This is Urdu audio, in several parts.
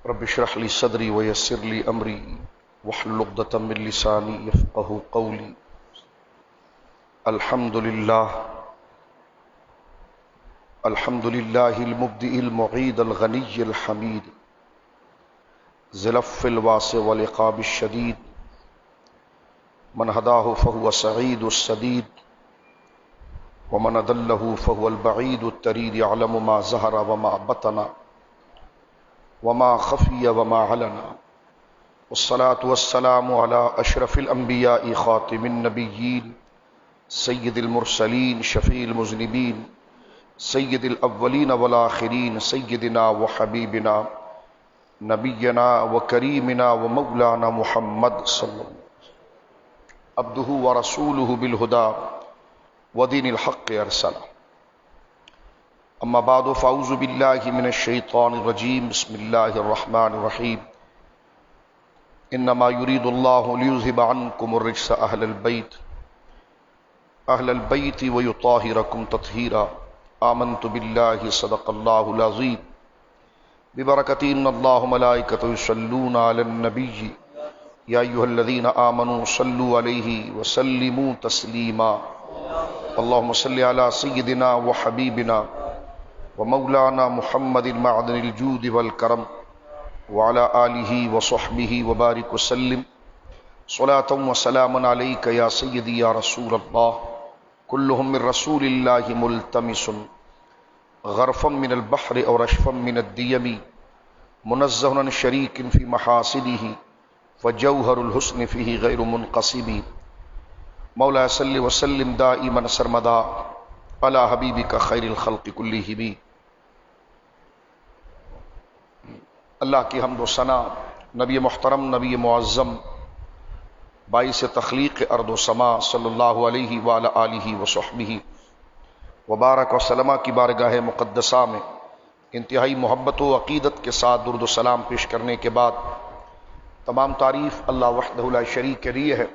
رب اشرح لي صدري ويسر لي امري واحلل عقدة من لساني يفقهوا قولي. الحمد لله المبدئ المعيد الغني الحميد ذي العفو الواسع والعقاب الشديد. من هداه فهو سعيد السديد ومن أضله فهو البعيد التريد. يعلم ما ظهر وما بطن وما خفي وما علن. والصلاة والسلام على أشرف الأنبياء خاتم النبيين سيد المرسلين شفيع المذنبين سيد الأولين والآخرين سيدنا وحبيبنا نبينا وكريمنا ومولانا محمد صلى الله عليه وسلم عبده ورسوله بالهدى ودين الحق أرسله. اما بعد فاعوذ باللہ من الشیطان الرجیم. بسم اللہ الرحمن الرحیم. انما یرید اللہ لیذھب عنکم الرجس اہل البیت ویطہرکم تطہیرا. آمنت باللہ صدق اللہ العظیم. ببرکۃ ان اللہ ملائکۃ یصلون علی النبی یا ایھا الذین آمنوا صلوا علیہ وسلموا تسلیما. اللہم صل علی سیدنا وحبیبنا ومولانا محمد معدن الجود والکرم وعلى آلہ وصحبہ وبارک وسلم. صلاۃ وسلام علیک یا سیدی یا رسول اللہ. کلہم من رسول اللہ ملتمس غرفا من البحر اور رشفا من الدیم منزہ عن شریک فی محاسنہ فجوہر الحسن فیہ غیر منقسم. مولا صلی وسلم دائما سرمدا علی حبیبک خیر الخلق کلہم. اللہ کی حمد و ثنا نبی محترم نبی معظم باعث تخلیق ارض و سما صلی اللہ علیہ وآلہ آلہ وصحبہ وبارک وسلم کی بارگاہ مقدسہ میں انتہائی محبت و عقیدت کے ساتھ درود و سلام پیش کرنے کے بعد تمام تعریف اللہ وحدہ لا شریک کے لیے ہے.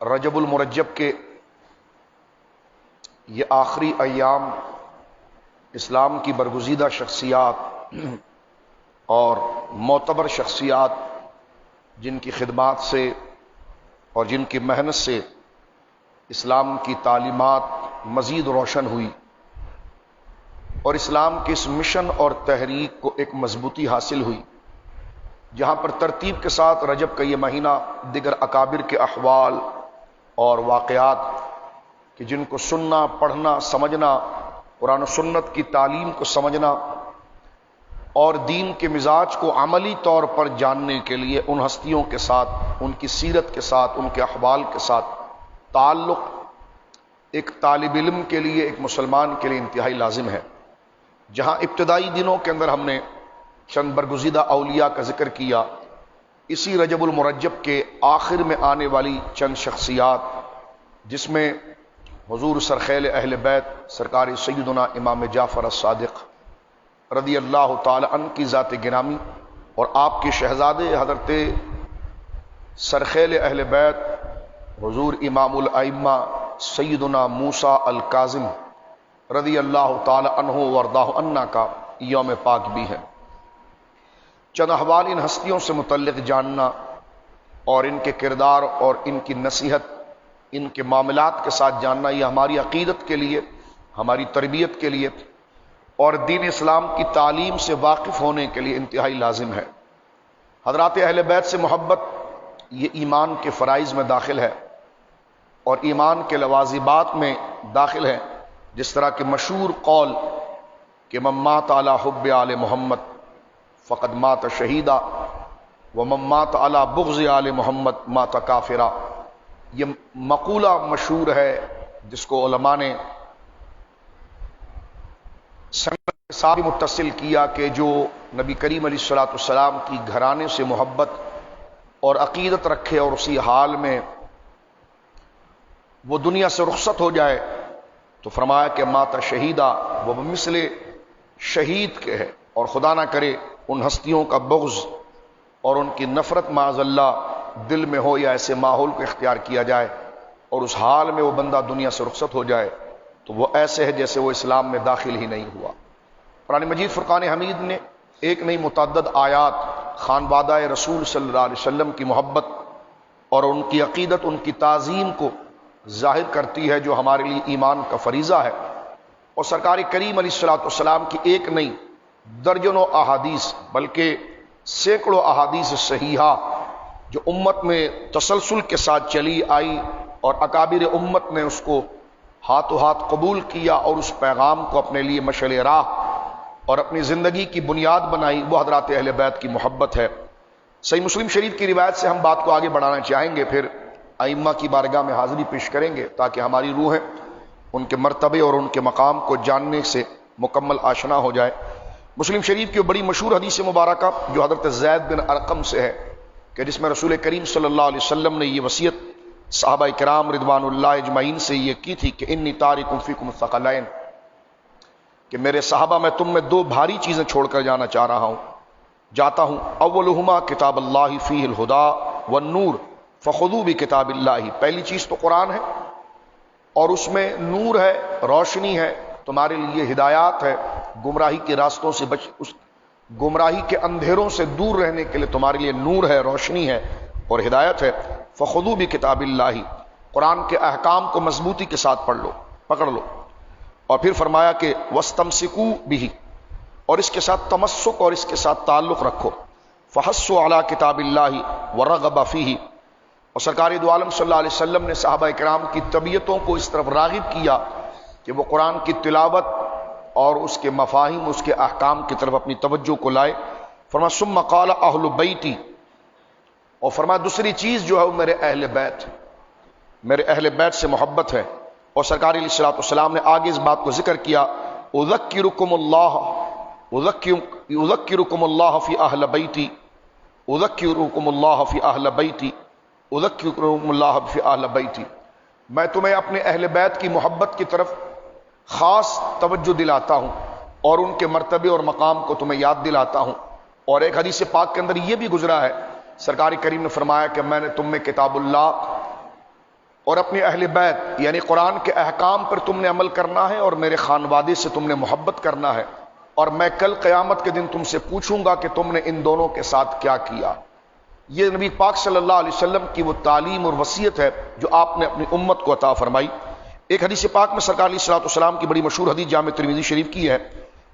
رجب المرجب کے یہ آخری ایام اسلام کی برگزیدہ شخصیات اور معتبر شخصیات جن کی خدمات سے اور جن کی محنت سے اسلام کی تعلیمات مزید روشن ہوئی اور اسلام کے اس مشن اور تحریک کو ایک مضبوطی حاصل ہوئی، جہاں پر ترتیب کے ساتھ رجب کا یہ مہینہ دیگر اکابر کے احوال اور واقعات کہ جن کو سننا، پڑھنا، سمجھنا، قرآن و سنت کی تعلیم کو سمجھنا اور دین کے مزاج کو عملی طور پر جاننے کے لیے ان ہستیوں کے ساتھ، ان کی سیرت کے ساتھ، ان کے احوال کے ساتھ تعلق ایک طالب علم کے لیے، ایک مسلمان کے لیے انتہائی لازم ہے. جہاں ابتدائی دنوں کے اندر ہم نے چند برگزیدہ اولیاء کا ذکر کیا، اسی رجب المرجب کے آخر میں آنے والی چند شخصیات جس میں حضور سرخیل اہل بیت سرکار سیدنا امام جعفر الصادق رضی اللہ تعالی عنہ کی ذات گرامی اور آپ کے شہزادے حضرت سرخیل اہل بیت حضور امام الائمہ سیدنا موسیٰ الکاظم رضی اللہ تعالی عنہ وارضاہ عنا کا یوم پاک بھی ہے. چند احوال ان ہستیوں سے متعلق جاننا اور ان کے کردار اور ان کی نصیحت، ان کے معاملات کے ساتھ جاننا، یہ ہماری عقیدت کے لیے، ہماری تربیت کے لیے اور دین اسلام کی تعلیم سے واقف ہونے کے لیے انتہائی لازم ہے. حضرات اہل بیت سے محبت یہ ایمان کے فرائض میں داخل ہے اور ایمان کے لوازمات میں داخل ہے. جس طرح کہ مشہور قول کہ من مات علی حب آل محمد فقد مات شہیدا ومن مات علی بغض آل محمد مات کافرا. یہ مقولہ مشہور ہے جس کو علماء نے سند کے ساتھ متصل کیا کہ جو نبی کریم علیہ الصلوۃ والسلام کی گھرانے سے محبت اور عقیدت رکھے اور اسی حال میں وہ دنیا سے رخصت ہو جائے تو فرمایا کہ ماتا شہیدہ، وہ مثل شہید کے ہے، اور خدا نہ کرے ان ہستیوں کا بغض اور ان کی نفرت معاذ اللہ دل میں ہو یا ایسے ماحول کو اختیار کیا جائے اور اس حال میں وہ بندہ دنیا سے رخصت ہو جائے تو وہ ایسے ہے جیسے وہ اسلام میں داخل ہی نہیں ہوا۔ قرآن مجید فرقان حمید نے ایک نہیں متعدد آیات خانوادہ رسول صلی اللہ علیہ وسلم کی محبت اور ان کی عقیدت، ان کی تعظیم کو ظاہر کرتی ہے جو ہمارے لیے ایمان کا فریضہ ہے۔ اور سرکار کریم علیہ الصلوۃ والسلام کی ایک نہیں درجنوں احادیث بلکہ سینکڑوں احادیث صحیحہ جو امت میں تسلسل کے ساتھ چلی آئی اور اکابر امت نے اس کو ہاتھوں ہاتھ قبول کیا اور اس پیغام کو اپنے لیے مشعل راہ اور اپنی زندگی کی بنیاد بنائی، وہ حضرات اہل بیت کی محبت ہے۔ صحیح مسلم شریف کی روایت سے ہم بات کو آگے بڑھانا چاہیں گے، پھر ائمہ کی بارگاہ میں حاضری پیش کریں گے تاکہ ہماری روحیں ان کے مرتبے اور ان کے مقام کو جاننے سے مکمل آشنا ہو جائے۔ مسلم شریف کی بڑی مشہور حدیث مبارکہ جو حضرت زید بن ارقم سے ہے کہ جس میں رسول کریم صلی اللہ علیہ وسلم نے یہ وصیت صحابہ کرام رضوان اللہ اجمعین سے یہ کی تھی کہ انی تارک فیکم الثقلین، کہ میرے صحابہ میں تم میں دو بھاری چیزیں چھوڑ کر جانا چاہ رہا ہوں، جاتا ہوں۔ اولہما کتاب اللہ فیہ الہدی والنور فخذوا بکتاب اللہ، پہلی چیز تو قرآن ہے اور اس میں نور ہے، روشنی ہے، تمہارے لیے ہدایات ہے، گمراہی کے راستوں سے اس گمراہی کے اندھیروں سے دور رہنے کے لیے تمہارے لیے نور ہے، روشنی ہے اور ہدایت ہے۔ فخذوا بکتاب اللہ، قرآن کے احکام کو مضبوطی کے ساتھ پکڑ لو۔ اور پھر فرمایا کہ واستمسکوا بہ، اور اس کے ساتھ تمسک اور اس کے ساتھ تعلق رکھو۔ فحثوا علی کتاب اللہ ورغب فیہ، اور سرکار دو عالم صلی اللہ علیہ وسلم نے صحابہ کرام کی طبیعتوں کو اس طرف راغب کیا کہ وہ قرآن کی تلاوت اور اس کے مفاہیم، اس کے احکام کی طرف اپنی توجہ کو لائے۔ فرمایا ثم قال اہل بیتی، اور فرمایا دوسری چیز جو ہے وہ میرے اہل بیت سے محبت ہے۔ اور سرکار علیہ الصلوۃ والسلام نے آگے اس بات کو ذکر کیا، اذکرکم اللہ فی اہل بیتی، اذکرکم اللہ فی اہل بیتی، اذکرکم اللہ فی اہل بیتی، میں تمہیں اپنے اہل بیت کی محبت کی طرف خاص توجہ دلاتا ہوں اور ان کے مرتبے اور مقام کو تمہیں یاد دلاتا ہوں۔ اور ایک حدیث پاک کے اندر یہ بھی گزرا ہے، سرکار کریم نے فرمایا کہ میں نے تم میں کتاب اللہ اور اپنے اہل بیت یعنی قرآن کے احکام پر تم نے عمل کرنا ہے اور میرے خانوادے سے تم نے محبت کرنا ہے، اور میں کل قیامت کے دن تم سے پوچھوں گا کہ تم نے ان دونوں کے ساتھ کیا کیا۔ یہ نبی پاک صلی اللہ علیہ وسلم کی وہ تعلیم اور وصیت ہے جو آپ نے اپنی امت کو عطا فرمائی۔ ایک حدیث پاک میں سرکار علیہ الصلوۃ والسلام کی بڑی مشہور حدیث جامع ترمذی شریف کی ہے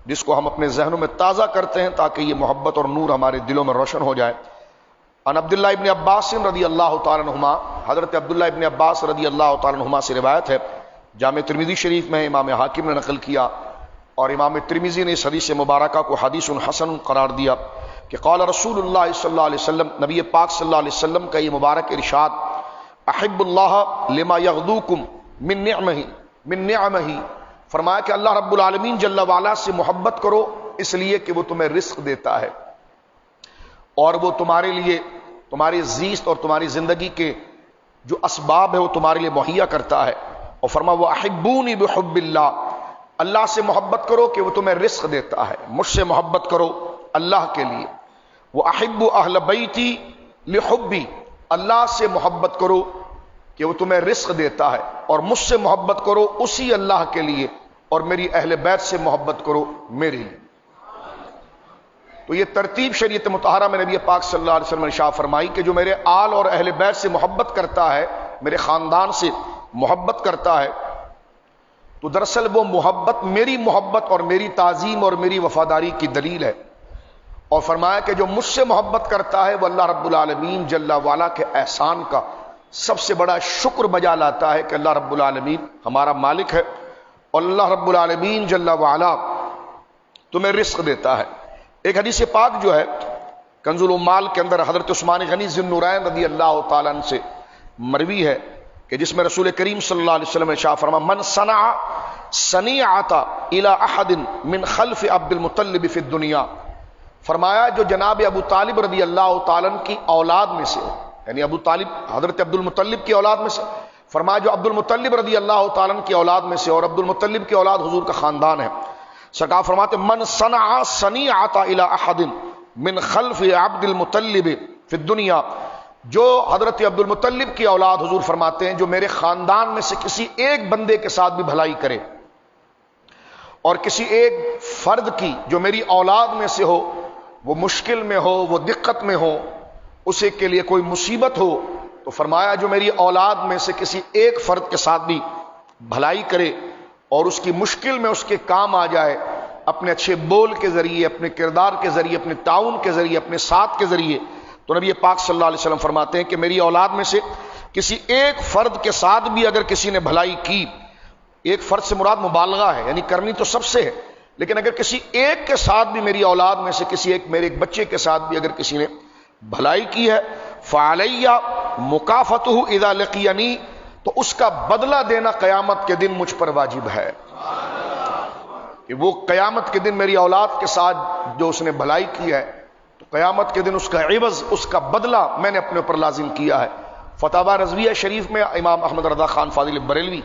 جس کو ہم اپنے ذہنوں میں تازہ کرتے ہیں تاکہ یہ محبت اور نور ہمارے دلوں میں روشن ہو جائے۔ ان عبداللہ ابن عباس رضی اللہ تعالیٰ عنہما، حضرت عبداللہ ابن عباس رضی اللہ تعالیٰ عنہما سے روایت ہے، جامع ترمذی شریف میں امام حاکم نے نقل کیا اور امام ترمذی نے اس حدیث مبارکہ کو حدیث حسن قرار دیا کہ قال رسول اللہ صلی اللہ علیہ وسلم، نبی پاک صلی اللہ علیہ وسلم کا یہ مبارک ارشاد، احب اللہ لما یغدوکم من نعمہ، فرمایا کہ اللہ رب العالمین جل وعلا سے محبت کرو اس لیے کہ وہ تمہیں رزق دیتا ہے اور وہ تمہارے لیے تمہاری زیست اور تمہاری زندگی کے جو اسباب ہے وہ تمہارے لیے مہیا کرتا ہے۔ اور فرمایا وَأَحِبُّونِي بِحُبِّ اللَّهِ، اللہ سے محبت کرو کہ وہ تمہیں رزق دیتا ہے، مجھ سے محبت کرو اللہ کے لیے۔ وَأَحِبُّ أَهْلَ بَيْتِي لِحُبِّي، اللہ سے محبت کرو کہ وہ تمہیں رزق دیتا ہے، اور مجھ سے محبت کرو اسی اللہ کے لیے، اور میری اہل بیت سے محبت کرو میرے لیے۔ تو یہ ترتیب شریعت مطہرہ میں نبی پاک صلی اللہ علیہ وسلم نے ارشاد فرمائی کہ جو میرے آل اور اہل بیت سے محبت کرتا ہے، میرے خاندان سے محبت کرتا ہے، تو دراصل وہ محبت میری محبت اور میری تعظیم اور میری وفاداری کی دلیل ہے۔ اور فرمایا کہ جو مجھ سے محبت کرتا ہے وہ اللہ رب العالمین جل وعلا کے احسان کا سب سے بڑا شکر بجا لاتا ہے کہ اللہ رب العالمین ہمارا مالک ہے اور اللہ رب العالمین جل وعلا تمہیں رزق دیتا ہے۔ ایک حدیث پاک جو ہے کنز العمال کے اندر حضرت عثمان غنی ذی النورین رضی اللہ تعالیٰ عنہ سے مروی ہے کہ جس میں رسول کریم صلی اللہ علیہ وسلم نے ارشاد فرمایا من صنع صنیعۃ الی احد من خلف عبد المطلب فی الدنیا، فرمایا جو جناب ابو طالب رضی اللہ تعالیٰ عنہ کی اولاد میں سے، یعنی ابو طالب حضرت عبد المطلب کی اولاد میں سے، فرمایا جو عبد المطلب رضی اللہ تعالیٰ عنہ کی اولاد میں سے، اور عبد المطلب کی اولاد حضور کا خاندان ہے، سرکار فرماتے من صنع صنیعۃ الی احد من خلف عبد المطلب فی الدنیا، جو حضرت عبد المطلب کی اولاد حضور فرماتے ہیں جو میرے خاندان میں سے کسی ایک بندے کے ساتھ بھی بھلائی کرے، اور کسی ایک فرد کی جو میری اولاد میں سے ہو، وہ مشکل میں ہو، وہ دقت میں ہو، اسے کے لیے کوئی مصیبت ہو، تو فرمایا جو میری اولاد میں سے کسی ایک فرد کے ساتھ بھی بھلائی کرے اور اس کی مشکل میں اس کے کام آ جائے، اپنے اچھے بول کے ذریعے، اپنے کردار کے ذریعے، اپنے تعاون کے ذریعے، اپنے ساتھ کے ذریعے، تو نبی پاک صلی اللہ علیہ وسلم فرماتے ہیں کہ میری اولاد میں سے کسی ایک فرد کے ساتھ بھی اگر کسی نے بھلائی کی، ایک فرد سے مراد مبالغہ ہے، یعنی کرنی تو سب سے ہے، لیکن اگر کسی ایک کے ساتھ بھی میری اولاد میں سے کسی ایک میرے ایک بچے کے ساتھ بھی اگر کسی نے بھلائی کی ہے، فعلیہ مکافۃہ اذا لقینی، تو اس کا بدلہ دینا قیامت کے دن مجھ پر واجب ہے، کہ وہ قیامت کے دن میری اولاد کے ساتھ جو اس نے بھلائی کی ہے، تو قیامت کے دن اس کا عوض، اس کا بدلہ میں نے اپنے اوپر لازم کیا ہے۔ فتاوی رضویہ شریف میں امام احمد رضا خان فاضل بریلوی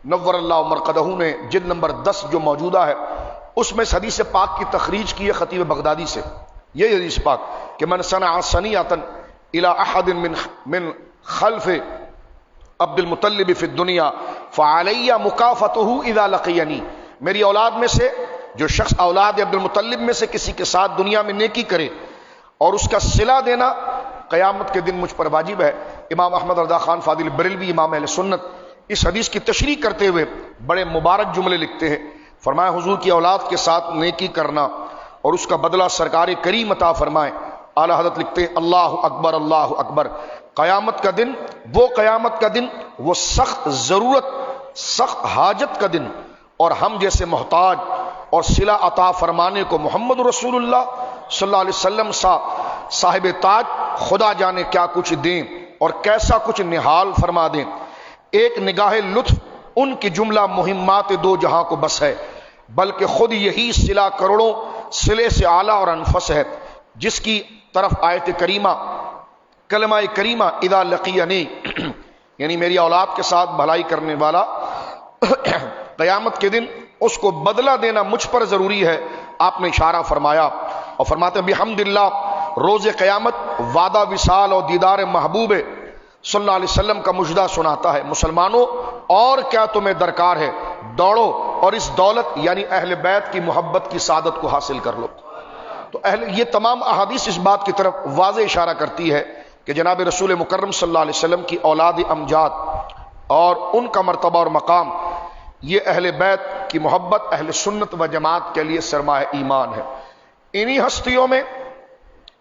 نور اللہ مرقدہ نے جلد نمبر 10 جو موجودہ ہے، اس میں اس حدیث پاک کی تخریج کی ہے خطیب بغدادی سے، یہ حدیث پاک کہ من صنع صنیعۃ الی احد من خلف عبد المطلب فی الدنیا فعلی مکافۃہ اذا لقینی، میری اولاد میں سے جو شخص اولاد عبد المطلب میں سے کسی کے ساتھ دنیا میں نیکی کرے اور اس کا صلہ دینا قیامت کے دن مجھ پر واجب ہے۔ امام احمد رضا خان فاضل بریلوی امام اہل سنت اس حدیث کی تشریح کرتے ہوئے بڑے مبارک جملے لکھتے ہیں، فرمایا حضور کی اولاد کے ساتھ نیکی کرنا اور اس کا بدلہ سرکار کریم عطا فرمائے۔ اعلی حضرت لکھتے ہیں اللہ اکبر اللہ اکبر، قیامت کا دن، وہ قیامت کا دن، وہ سخت ضرورت، سخت حاجت کا دن، اور ہم جیسے محتاج اور صلہ عطا فرمانے کو محمد رسول اللہ صلی اللہ علیہ وسلم صاحب تاج خدا جانے کیا کچھ دیں اور کیسا کچھ نہال فرما دیں۔ ایک نگاہ لطف ان کی جملہ مہمات دو جہاں کو بس ہے، بلکہ خود یہی صلہ کروڑوں صلے سے اعلیٰ اور انفس ہے، جس کی طرف آیت کریمہ کلمہ کریمہ اذا لقینی یعنی میری اولاد کے ساتھ بھلائی کرنے والا قیامت کے دن اس کو بدلہ دینا مجھ پر ضروری ہے، آپ نے اشارہ فرمایا اور فرماتے ہیں بحمد اللہ روز قیامت وعدہ وصال اور دیدار محبوب صلی اللہ علیہ وسلم کا مجدہ سناتا ہے، مسلمانوں اور کیا تمہیں درکار ہے، دوڑو اور اس دولت یعنی اہل بیت کی محبت کی سعادت کو حاصل کر لو۔ تو یہ تمام احادیث اس بات کی طرف واضح اشارہ کرتی ہے کہ جناب رسول مکرم صلی اللہ علیہ وسلم کی اولاد امجاد اور ان کا مرتبہ اور مقام، یہ اہل بیت کی محبت اہل سنت و جماعت کے لیے سرمایہ ایمان ہے۔ انہی ہستیوں میں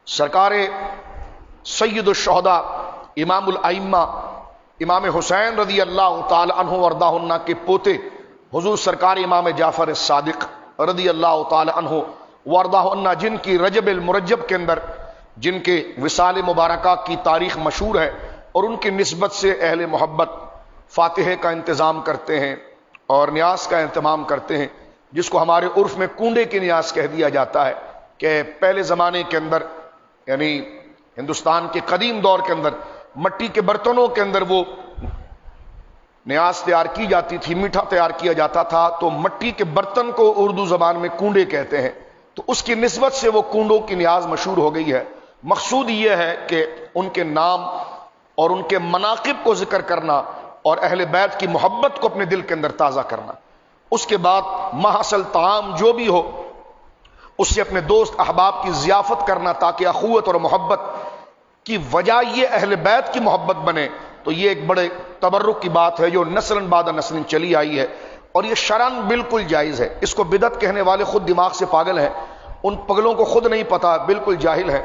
سرکار سید الشہداء امام الائمہ امام حسین رضی اللہ تعالی عنہ وردہ عنہ کے پوتے حضور سرکار امام جعفر الصادق رضی اللہ تعالی عنہ وردہ عنہ، جن کی رجب المرجب کے اندر جن کے وصال مبارکہ کی تاریخ مشہور ہے، اور ان کی نسبت سے اہل محبت فاتحے کا انتظام کرتے ہیں اور نیاز کا اہتمام کرتے ہیں، جس کو ہمارے عرف میں کنڈے کی نیاز کہہ دیا جاتا ہے، کہ پہلے زمانے کے اندر یعنی ہندوستان کے قدیم دور کے اندر مٹی کے برتنوں کے اندر وہ نیاز تیار کی جاتی تھی، میٹھا تیار کیا جاتا تھا، تو مٹی کے برتن کو اردو زبان میں کنڈے کہتے ہیں، تو اس کی نسبت سے وہ کنڈوں کی نیاز مشہور ہو گئی ہے۔ مقصود یہ ہے کہ ان کے نام اور ان کے مناقب کو ذکر کرنا اور اہل بیت کی محبت کو اپنے دل کے اندر تازہ کرنا، اس کے بعد محصل طعام جو بھی ہو اس سے اپنے دوست احباب کی ضیافت کرنا، تاکہ اخوت اور محبت کی وجہ یہ اہل بیت کی محبت بنے۔ تو یہ ایک بڑے تبرک کی بات ہے جو نسلاً بعد نسل چلی آئی ہے، اور یہ شرعاً بالکل جائز ہے۔ اس کو بدعت کہنے والے خود دماغ سے پاگل ہیں، ان پگلوں کو خود نہیں پتا، بالکل جاہل ہے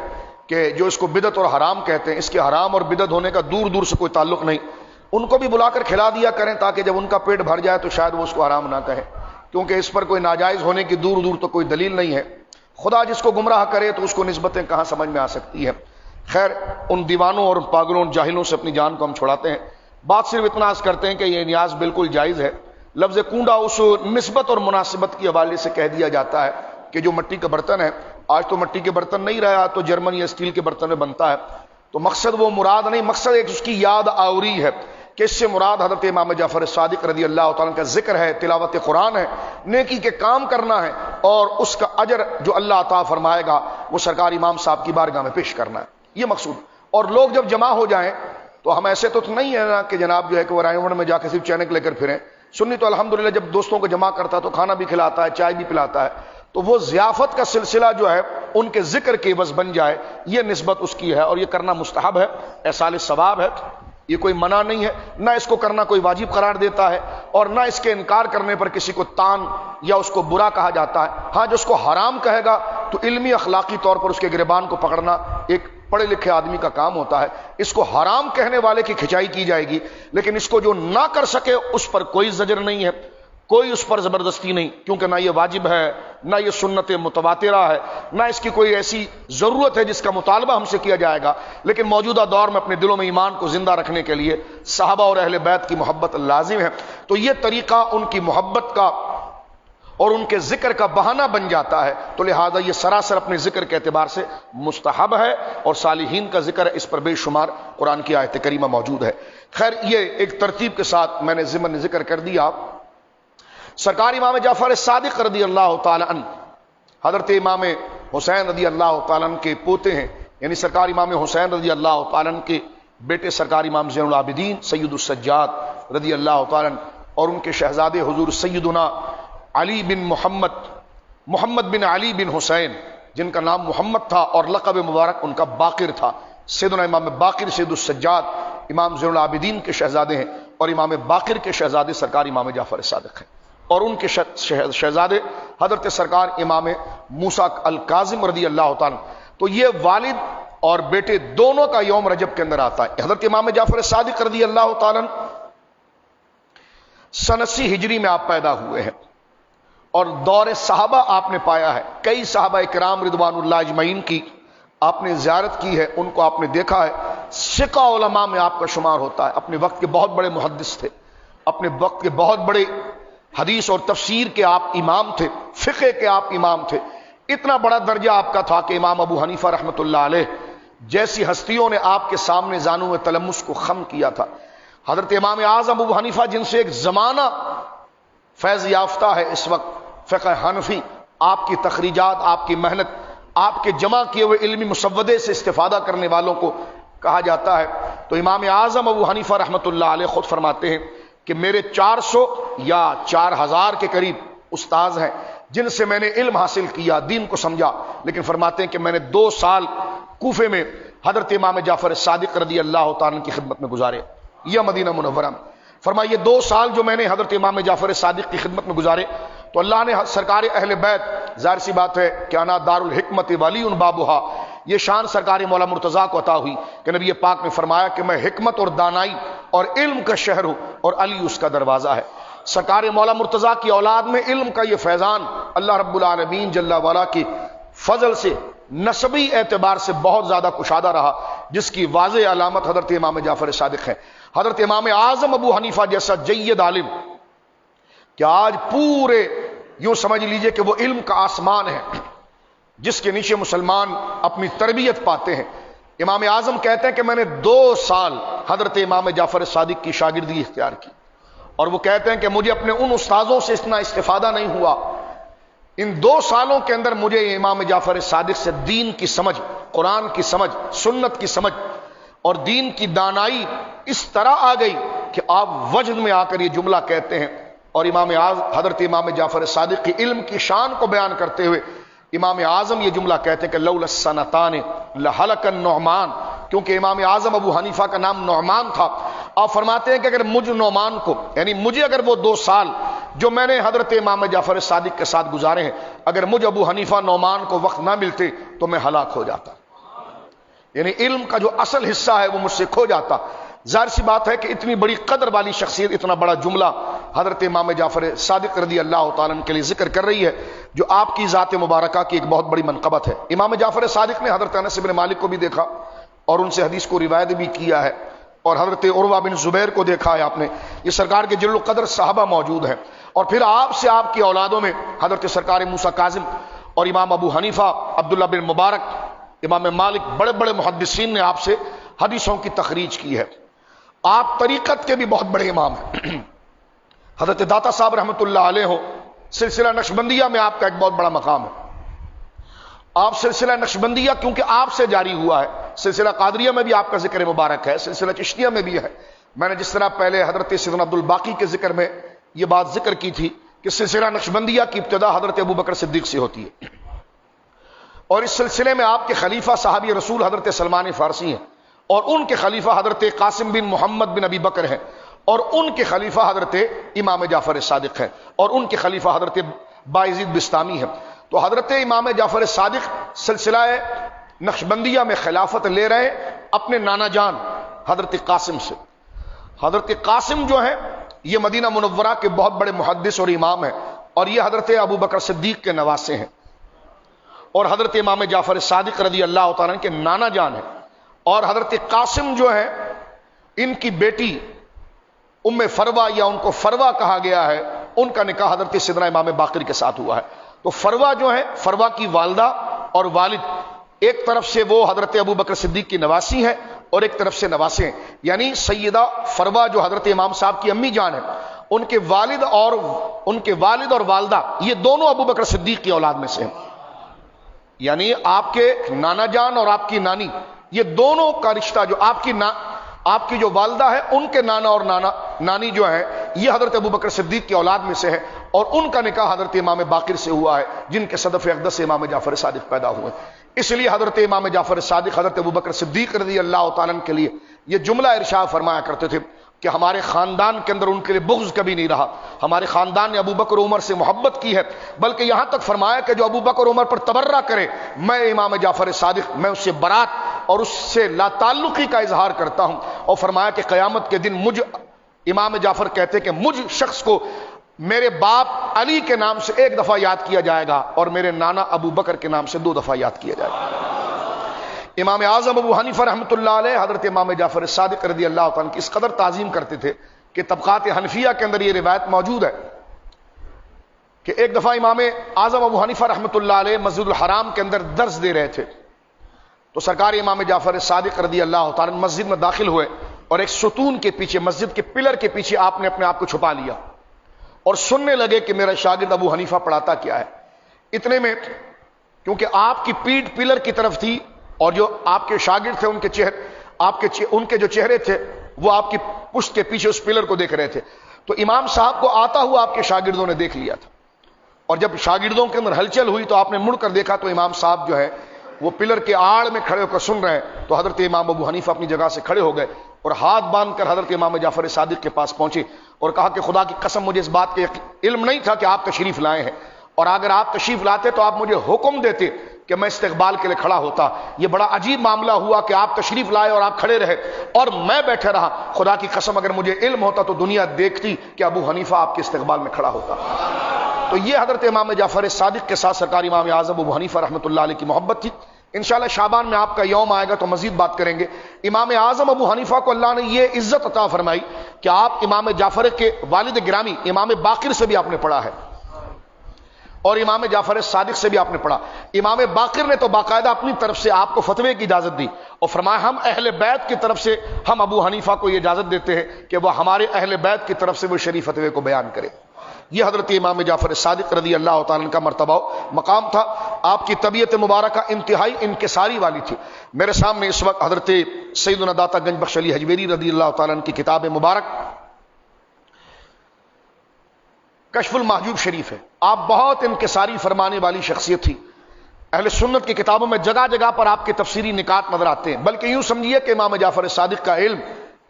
کہ جو اس کو بدعت اور حرام کہتے ہیں، اس کے حرام اور بدعت ہونے کا دور دور سے کوئی تعلق نہیں۔ ان کو بھی بلا کر کھلا دیا کریں تاکہ جب ان کا پیٹ بھر جائے تو شاید وہ اس کو حرام نہ کہیں، کیونکہ اس پر کوئی ناجائز ہونے کی دور دور تو کوئی دلیل نہیں ہے۔ خدا جس کو گمراہ کرے تو اس کو نسبتیں کہاں سمجھ میں آ سکتی ہیں۔ خیر، ان دیوانوں اور پاگلوں، ان جاہلوں سے اپنی جان کو ہم چھڑاتے ہیں۔ بات صرف اتنا عرض کرتے ہیں کہ یہ نیاز بالکل جائز ہے، لفظ کونڈا اس نسبت اور مناسبت کے حوالے سے کہہ دیا جاتا ہے کہ جو مٹی کا برتن ہے، آج تو مٹی کے برتن نہیں رہا، تو جرمن یا اسٹیل کے برتن میں بنتا ہے، تو مقصد وہ مراد نہیں، مقصد ایک اس کی یاد آوری ہے کہ اس سے مراد حضرت امام جعفر صادق رضی اللہ تعالیٰ کا ذکر ہے، تلاوت قرآن ہے، نیکی کے کام کرنا ہے، اور اس کا اجر جو اللہ عطا فرمائے گا وہ سرکار امام صاحب کی بارگاہ میں پیش کرنا ہے، یہ مقصود۔ اور لوگ جب جمع ہو جائیں تو ہم ایسے تو نہیں ہے نا کہ جناب جو ہے کہ وہ رائے میں جا کے صرف چینک لے کر پھریں۔ سنی تو الحمدللہ جب دوستوں کو جمع کرتا ہے تو کھانا بھی کھلاتا ہے، چائے بھی پلاتا ہے، تو وہ ضیافت کا سلسلہ جو ہے ان کے ذکر کے عوض بن جائے، یہ نسبت اس کی ہے، اور یہ کرنا مستحب ہے، احصال ثواب ہے، یہ کوئی منع نہیں ہے، نہ اس کو کرنا کوئی واجب قرار دیتا ہے، اور نہ اس کے انکار کرنے پر کسی کو تان یا اس کو برا کہا جاتا ہے۔ ہاں جو اس کو حرام کہے گا تو علمی اخلاقی طور پر اس کے گریبان کو پکڑنا ایک پڑھے لکھے آدمی کا کام ہوتا ہے، اس کو حرام کہنے والے کی کھچائی کی جائے گی، لیکن اس کو جو نہ کر سکے اس پر کوئی زجر نہیں ہے، کوئی اس پر زبردستی نہیں، کیونکہ نہ یہ واجب ہے، نہ یہ سنت متواترہ ہے، نہ اس کی کوئی ایسی ضرورت ہے جس کا مطالبہ ہم سے کیا جائے گا، لیکن موجودہ دور میں اپنے دلوں میں ایمان کو زندہ رکھنے کے لیے صحابہ اور اہل بیت کی محبت لازم ہے، تو یہ طریقہ ان کی محبت کا اور ان کے ذکر کا بہانہ بن جاتا ہے، تو لہذا یہ سراسر اپنے ذکر کے اعتبار سے مستحب ہے، اور صالحین کا ذکر ہے، اس پر بے شمار قرآن کی آیت کریمہ موجود ہے۔ خیر یہ ایک ترتیب کے ساتھ میں نے ضمن ذکر کر دیا۔ سرکار امام جعفر صادق رضی اللہ تعالی عنہ حضرت امام حسین رضی اللہ تعالی عنہ کے پوتے ہیں، یعنی سرکار امام حسین رضی اللہ تعالی عنہ کے بیٹے سرکار امام زین العابدین سید السجاد رضی اللہ تعالی عنہ، اور ان کے شہزادے حضور سیدنا علی بن محمد بن علی بن حسین، جن کا نام محمد تھا اور لقب مبارک ان کا باقر تھا۔ سیدنا امام باقر سید السجاد امام زین العابدین کے شہزادے ہیں، اور امام باقر کے شہزادے سرکار امام جعفر صادق ہیں، اور ان کے شہزادے حضرت سرکار امام موسیٰ الکاظم رضی اللہ تعالیٰ۔ تو یہ والد اور بیٹے دونوں کا یوم رجب کے اندر آتا ہے۔ حضرت امام جعفر صادق رضی اللہ تعالیٰ سن 80 ہجری میں آپ پیدا ہوئے ہیں، اور دور صحابہ آپ نے پایا ہے، کئی صحابہ کرام رضوان اللہ اجمعین کی آپ نے زیارت کی ہے، ان کو آپ نے دیکھا ہے، ثقہ علماء میں آپ کا شمار ہوتا ہے، اپنے وقت کے بہت بڑے محدث تھے، اپنے وقت کے بہت بڑے حدیث اور تفسیر کے آپ امام تھے، فقہ کے آپ امام تھے، اتنا بڑا درجہ آپ کا تھا کہ امام ابو حنیفہ رحمۃ اللہ علیہ جیسی ہستیوں نے آپ کے سامنے زانو میں تلمس کو خم کیا تھا۔ حضرت امام اعظم ابو حنیفہ جن سے ایک زمانہ فیض یافتہ ہے اس وقت فقہ حنفی، آپ کی تخریجات، آپ کی محنت، آپ کے جمع کیے ہوئے علمی مسودے سے استفادہ کرنے والوں کو کہا جاتا ہے، تو امام اعظم ابو حنیفہ رحمۃ اللہ علیہ خود فرماتے ہیں کہ میرے 400 یا 4000 کے قریب استاذ ہیں جن سے میں نے علم حاصل کیا، دین کو سمجھا، لیکن فرماتے ہیں کہ میں نے 2 سال کوفے میں حضرت امام جعفر صادق رضی اللہ تعالیٰ کی خدمت میں گزارے، یا مدینہ منورہ میں۔ فرمایا یہ 2 سال جو میں نے حضرت امام جعفر صادق کی خدمت میں گزارے تو اللہ نے سرکار اہل بیت، ظاہر سی بات ہے کہ انا دار الحکمت ولی بابھا، یہ شان سرکار مولا مرتضیٰ کو عطا ہوئی کہ نبی پاک نے فرمایا کہ میں حکمت اور دانائی اور علم کا شہر ہوں، اور علی اس کا دروازہ ہے۔ سرکار مولا مرتضیٰ کی اولاد میں علم کا یہ فیضان اللہ رب العالمین جل وعلا کی فضل سے نسبی اعتبار سے بہت زیادہ کشادہ رہا، جس کی واضح علامت حضرت امام جعفر صادق ہے۔ حضرت امام اعظم ابو حنیفہ جیسا جید عالم کہ آج پورے یوں سمجھ لیجئے کہ وہ علم کا آسمان ہے جس کے نیچے مسلمان اپنی تربیت پاتے ہیں۔ امام اعظم کہتے ہیں کہ میں نے 2 سال حضرت امام جعفر صادق کی شاگردی اختیار کی، اور وہ کہتے ہیں کہ مجھے اپنے ان استاذوں سے اتنا استفادہ نہیں ہوا، ان 2 سالوں کے اندر مجھے امام جعفر صادق سے دین کی سمجھ، قرآن کی سمجھ، سنت کی سمجھ اور دین کی دانائی اس طرح آ گئی کہ آپ وجد میں آ کر یہ جملہ کہتے ہیں، اور حضرت امام جعفر صادق کی علم کی شان کو بیان کرتے ہوئے امام اعظم یہ جملہ کہتے ہیں کہ لولا السنتان لہلک النعمان، کیونکہ امام اعظم ابو حنیفہ کا نام نعمان تھا۔ آپ فرماتے ہیں کہ اگر مجھ نعمان کو، یعنی مجھے اگر وہ 2 سال جو میں نے حضرت امام جعفر صادق کے ساتھ گزارے ہیں، اگر مجھ ابو حنیفہ نعمان کو وقت نہ ملتے تو میں ہلاک ہو جاتا، یعنی علم کا جو اصل حصہ ہے وہ مجھ سے کھو جاتا۔ ظاہر سی بات ہے کہ اتنی بڑی قدر والی شخصیت اتنا بڑا جملہ حضرت امام جعفر صادق رضی اللہ تعالیٰ عنہ کے لیے ذکر کر رہی ہے، جو آپ کی ذات مبارکہ کی ایک بہت بڑی منقبت ہے۔ امام جعفر صادق نے حضرت انس بن مالک کو بھی دیکھا اور ان سے حدیث کو روایت بھی کیا ہے، اور حضرت عروہ بن زبیر کو دیکھا ہے آپ نے. یہ سرکار کے جلیل القدر صحابہ موجود ہیں. اور پھر آپ سے آپ کی اولادوں میں حضرت سرکار موسیٰ کاظم اور امام ابو حنیفہ، عبداللہ بن مبارک، امام مالک، بڑے بڑے محدثین نے آپ سے حدیثوں کی تخریج کی ہے. آپ طریقت کے بھی بہت بڑے امام ہیں. حضرت داتا صاحب رحمۃ اللہ علیہ ہو، سلسلہ نقشبندیہ میں آپ کا ایک بہت بڑا مقام ہے. آپ سلسلہ نقشبندیہ کیونکہ آپ سے جاری ہوا ہے، سلسلہ قادریہ میں بھی آپ کا ذکر مبارک ہے، سلسلہ چشتیہ میں بھی ہے. میں نے جس طرح پہلے حضرت سیدنا عبد الباقی کے ذکر میں یہ بات ذکر کی تھی کہ سلسلہ نقشبندیہ کی ابتدا حضرت ابوبکر صدیق سے ہوتی ہے، اور اس سلسلے میں آپ کے خلیفہ صحابی رسول حضرت سلمان فارسی ہیں، اور ان کے خلیفہ حضرت قاسم بن محمد بن ابی بکر ہیں، اور ان کے خلیفہ حضرت امام جعفر صادق ہیں، اور ان کے خلیفہ حضرت بایزید بستامی ہیں. تو حضرت امام جعفر صادق سلسلہ نقشبندیہ میں خلافت لے رہے ہیں اپنے نانا جان حضرت قاسم سے. حضرت قاسم جو ہیں یہ مدینہ منورہ کے بہت بڑے محدث اور امام ہیں، اور یہ حضرت ابو بکر صدیق کے نواسے ہیں، اور حضرت امام جعفر صادق رضی اللہ تعالیٰ کے نانا جان ہیں. اور حضرت قاسم جو ہیں ان کی بیٹی ام فروا، یا ان کو فروا کہا گیا ہے، ان کا نکاح حضرت سیدنا امام باقر کے ساتھ ہوا ہے. تو فروا جو ہے، فروا کی والدہ اور والد ایک طرف سے وہ حضرت ابو بکر صدیق کی نواسی ہیں اور ایک طرف سے نواسے ہیں. یعنی سیدہ فروا جو حضرت امام صاحب کی امی جان ہے، ان کے والد اور والدہ یہ دونوں ابو بکر صدیق کی اولاد میں سے ہیں. یعنی آپ کے نانا جان اور آپ کی نانی، یہ دونوں کا رشتہ جو آپ کی جو والدہ ہے ان کے نانا اور نانی جو ہے یہ حضرت ابو بکر صدیق کی اولاد میں سے ہے، اور ان کا نکاح حضرت امام باقر سے ہوا ہے جن کے صدف اقدس سے امام جعفر صادق پیدا ہوئے. اس لیے حضرت امام جعفر صادق حضرت ابو بکر صدیق رضی اللہ تعالیٰ کے لیے یہ جملہ ارشاد فرمایا کرتے تھے کہ ہمارے خاندان کے اندر ان کے لیے بغض کبھی نہیں رہا. ہمارے خاندان نے ابو بکر عمر سے محبت کی ہے، بلکہ یہاں تک فرمایا کہ جو ابو بکر عمر پر تبرہ کرے، میں امام جعفر صادق میں اس سے برات اور اس سے لا تعلقی کا اظہار کرتا ہوں. اور فرمایا کہ قیامت کے دن مجھ امام جعفر کہتے کہ مجھ شخص کو میرے باپ علی کے نام سے ایک دفعہ یاد کیا جائے گا اور میرے نانا ابو بکر کے نام سے 2 دفعہ یاد کیا جائے گا. امام اعظم ابو حنیفہ رحمۃ اللہ علیہ حضرت امام جعفر صادق رضی اللہ تعالیٰ کی اس قدر تعظیم کرتے تھے کہ طبقات حنفیہ کے اندر یہ روایت موجود ہے کہ ایک دفعہ امام اعظم ابو حنیفہ رحمۃ اللہ علیہ مسجد الحرام کے اندر درس دے رہے تھے. تو سرکار امام جعفر صادق رضی اللہ تعالیٰ مسجد میں داخل ہوئے اور ایک ستون کے پیچھے، مسجد کے پلر کے پیچھے آپ نے اپنے آپ کو چھپا لیا اور سننے لگے کہ میرا شاگرد ابو حنیفہ پڑھاتا کیا ہے. اتنے میں کیونکہ آپ کی پیٹھ پلر کی طرف تھی اور جو آپ کے شاگرد تھے ان کے جو چہرے تھے وہ آپ کی پشت کے پیچھے اس پلر کو دیکھ رہے تھے. تو امام صاحب کو آتا ہوا آپ کے شاگردوں نے دیکھ لیا تھا، اور جب شاگردوں کے اندر ہلچل ہوئی تو آپ نے مڑ کر دیکھا تو امام صاحب جو ہے وہ پلر کے آڑ میں کھڑے ہو کر سن رہے ہیں. تو حضرت امام ابو حنیفہ اپنی جگہ سے کھڑے ہو گئے اور ہاتھ باندھ کر حضرت امام جعفر صادق کے پاس پہنچے اور کہا کہ خدا کی قسم مجھے اس بات کا علم نہیں تھا کہ آپ تشریف لائے ہیں، اور اگر آپ تشریف لاتے تو آپ مجھے حکم دیتے کہ میں استقبال کے لیے کھڑا ہوتا. یہ بڑا عجیب معاملہ ہوا کہ آپ تشریف لائے اور آپ کھڑے رہے اور میں بیٹھے رہا. خدا کی قسم اگر مجھے علم ہوتا تو دنیا دیکھتی کہ ابو حنیفہ آپ کے استقبال میں کھڑا ہوتا. تو یہ حضرت امام جعفر صادق کے ساتھ سرکار امام اعظم ابو حنیفہ رحمۃ اللہ علیہ کی محبت تھی. انشاءاللہ شعبان میں آپ کا یوم آئے گا تو مزید بات کریں گے. امام اعظم ابو حنیفہ کو اللہ نے یہ عزت عطا فرمائی کہ آپ امام جعفر کے والد گرامی امام باقر سے بھی آپ نے پڑھا ہے اور امام جعفر صادق سے بھی آپ نے پڑھا. امام باقر نے تو باقاعدہ اپنی طرف سے آپ کو فتوے کی اجازت دی اور فرمایا ہم اہل بیت کی طرف سے ہم ابو حنیفہ کو یہ اجازت دیتے ہیں کہ وہ ہمارے اہل بیت کی طرف سے وہ شریف فتوے کو بیان کرے. یہ حضرت امام جعفر صادق رضی اللہ تعالیٰ کا مرتبہ مقام تھا. آپ کی طبیعت مبارکہ انتہائی انکساری والی تھی. میرے سامنے اس وقت حضرت سیدنا داتا گنج بخش علی حجویری رضی اللہ تعالیٰ کی کتاب مبارک کشف المحجوب شریف ہے. آپ بہت انکساری فرمانے والی شخصیت تھی. اہل سنت کی کتابوں میں جگہ جگہ پر آپ کے تفسیری نکات نظر آتے ہیں، بلکہ یوں سمجھیے کہ امام جعفر صادق کا علم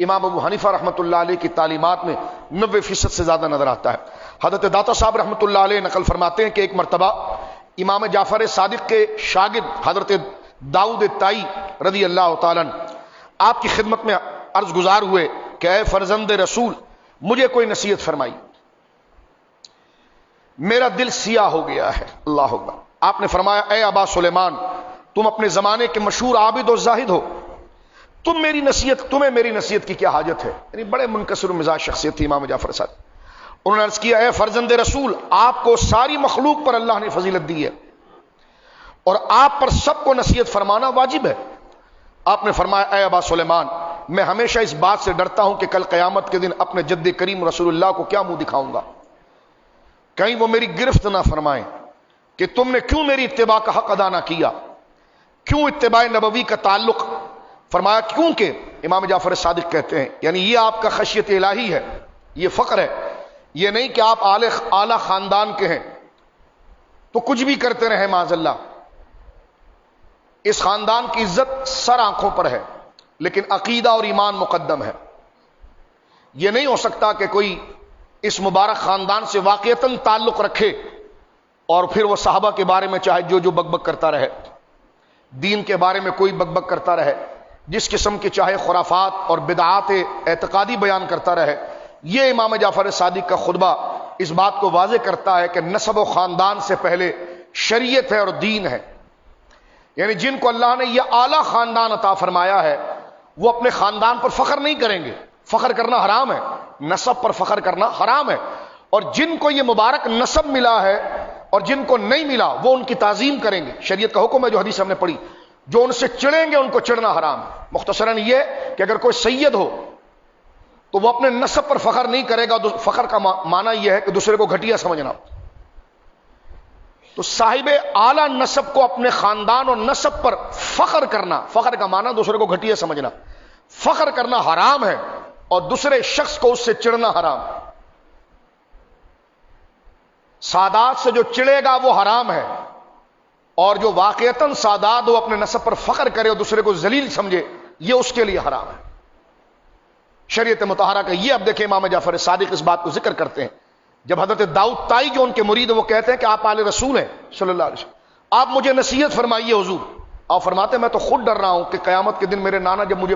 امام ابو حنیفہ رحمۃ اللہ علیہ کی تعلیمات میں 90% سے زیادہ نظر آتا ہے. حضرت داتا صاحب رحمۃ اللہ علیہ نقل فرماتے ہیں کہ ایک مرتبہ امام جعفر صادق کے شاگرد حضرت داؤد تائی رضی اللہ تعالیٰ آپ کی خدمت میں عرض گزار ہوئے کہ اے فرزند رسول مجھے کوئی نصیحت فرمائی، میرا دل سیاہ ہو گیا ہے. اللہ اکبر. آپ نے فرمایا اے ابا سلیمان تم اپنے زمانے کے مشہور عابد و زاہد ہو، تمہیں میری نصیحت کی کیا حاجت ہے؟ یعنی بڑے منکسر مزاج شخصیت تھی امام جعفر صادق. انہوں نے عرض کیا اے فرزند رسول، آپ کو ساری مخلوق پر اللہ نے فضیلت دی ہے اور آپ پر سب کو نصیحت فرمانا واجب ہے. آپ نے فرمایا اے ابا سلیمان، میں ہمیشہ اس بات سے ڈرتا ہوں کہ کل قیامت کے دن اپنے جد کریم رسول اللہ کو کیا منہ دکھاؤں گا، کہیں وہ میری گرفت نہ فرمائیں کہ تم نے کیوں میری اتباع کا حق ادا نہ کیا، کیوں اتباع نبوی کا تعلق. فرمایا کیونکہ امام جعفر صادق کہتے ہیں یعنی یہ آپ کا خشیت الہی ہے، یہ فقر ہے، یہ نہیں کہ آپ اعلی خاندان کے ہیں تو کچھ بھی کرتے رہیں معاذ اللہ. اس خاندان کی عزت سر آنکھوں پر ہے لیکن عقیدہ اور ایمان مقدم ہے. یہ نہیں ہو سکتا کہ کوئی اس مبارک خاندان سے واقعتاً تعلق رکھے اور پھر وہ صحابہ کے بارے میں چاہے جو بک بک کرتا رہے، دین کے بارے میں کوئی بک بک کرتا رہے، جس قسم کے چاہے خرافات اور بدعات اعتقادی بیان کرتا رہے. یہ امام جعفر صادق کا خطبہ اس بات کو واضح کرتا ہے کہ نسب و خاندان سے پہلے شریعت ہے اور دین ہے. یعنی جن کو اللہ نے یہ اعلیٰ خاندان عطا فرمایا ہے وہ اپنے خاندان پر فخر نہیں کریں گے، فخر کرنا حرام ہے، نسب پر فخر کرنا حرام ہے. اور جن کو یہ مبارک نسب ملا ہے اور جن کو نہیں ملا وہ ان کی تعظیم کریں گے. شریعت کا حکم ہے جو حدیث ہم نے پڑھی، جو ان سے چڑھیں گے ان کو چڑھنا حرام ہے. مختصراً یہ کہ اگر کوئی سید ہو تو وہ اپنے نسب پر فخر نہیں کرے گا. فخر کا معنی یہ ہے کہ دوسرے کو گھٹیا سمجھنا. تو صاحب اعلیٰ نسب کو اپنے خاندان اور نسب پر فخر کرنا، فخر کا معنی دوسرے کو گھٹیا سمجھنا، فخر کرنا حرام ہے اور دوسرے شخص کو اس سے چڑھنا حرام. سادات سے جو چڑھے گا وہ حرام ہے اور جو واقعتاً سادات ہو اپنے نسب پر فخر کرے اور دوسرے کو ذلیل سمجھے یہ اس کے لیے حرام ہے. شریعت مطہرہ کا یہ اب دیکھیں امام جعفر صادق اس بات کو ذکر کرتے ہیں جب حضرت داؤد طائی جو ان کے مرید وہ کہتے ہیں کہ آپ آل رسول ہیں صلی اللہ علیہ وسلم، آپ مجھے نصیحت فرمائیے حضور. آپ فرماتے ہیں میں تو خود ڈر رہا ہوں کہ قیامت کے دن میرے نانا جب مجھے